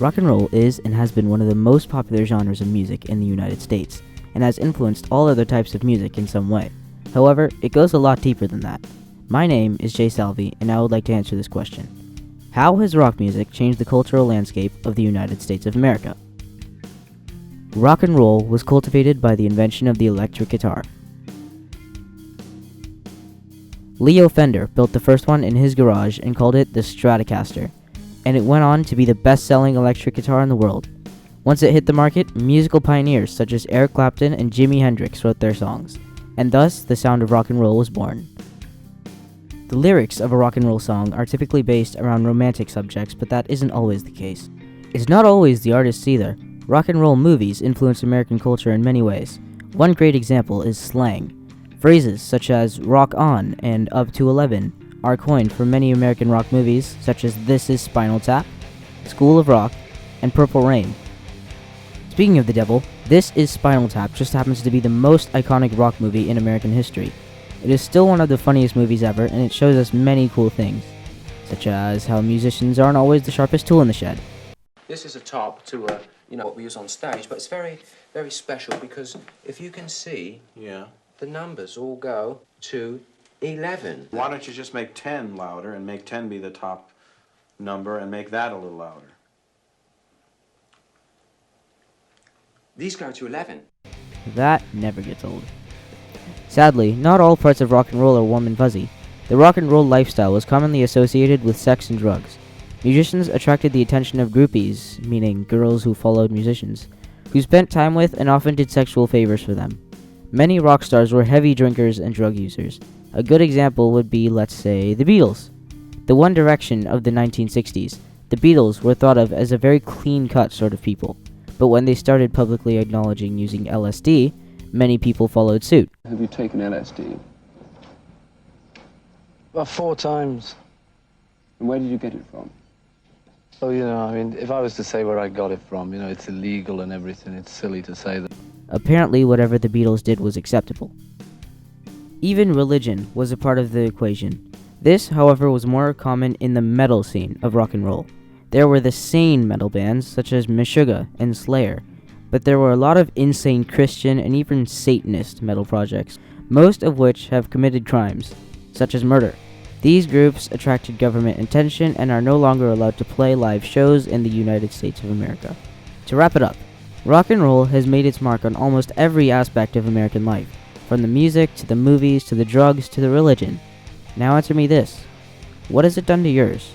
Rock and roll is and has been one of the most popular genres of music in the United States, and has influenced all other types of music in some way. However, it goes a lot deeper than that. My name is Salvi, and I would like to answer this question. How has rock music changed the cultural landscape of the United States of America? Rock and roll was cultivated by the invention of the electric guitar. Leo Fender built the first one in his garage and called it the Stratocaster, and it went on to be the best-selling electric guitar in the world. Once it hit the market, musical pioneers such as Eric Clapton and Jimi Hendrix wrote their songs, and thus the sound of rock and roll was born. The lyrics of a rock and roll song are typically based around romantic subjects, but that isn't always the case. It's not always the artists either. Rock and roll movies influence American culture in many ways. One great example is slang. Phrases such as rock on and up to 11 are coined for many American rock movies such as This Is Spinal Tap, School of Rock, and Purple Rain. Speaking of the devil, This Is Spinal Tap just happens to be the most iconic rock movie in American history. It is still one of the funniest movies ever, and it shows us many cool things, such as how musicians aren't always the sharpest tool in the shed. This is a top to what we use on stage, but it's very, very special because if you can see, the numbers all go to 11. Why don't you just make 10 louder and make 10 be the top number and make that a little louder? These go to 11. That never gets old. Sadly, not all parts of rock and roll are warm and fuzzy. The rock and roll lifestyle was commonly associated with sex and drugs. Musicians attracted the attention of groupies, meaning girls who followed musicians, who spent time with and often did sexual favors for them. Many rock stars were heavy drinkers and drug users. A good example would be, let's say, the Beatles. The One Direction of the 1960s, the Beatles were thought of as a very clean-cut sort of people, but when they started publicly acknowledging using LSD, many people followed suit. Have you taken LSD? About 4 times. And where did you get it from? Oh, if I was to say where I got it from, it's illegal and everything. It's silly to say that. Apparently, whatever the Beatles did was acceptable. Even religion was a part of the equation. This, however, was more common in the metal scene of rock and roll. There were the sane metal bands, such as Meshuggah and Slayer, but there were a lot of insane Christian and even Satanist metal projects, most of which have committed crimes, such as murder. These groups attracted government attention and are no longer allowed to play live shows in the United States of America. To wrap it up, rock and roll has made its mark on almost every aspect of American life, from the music to the movies to the drugs to the religion. Now answer me this: what has it done to yours?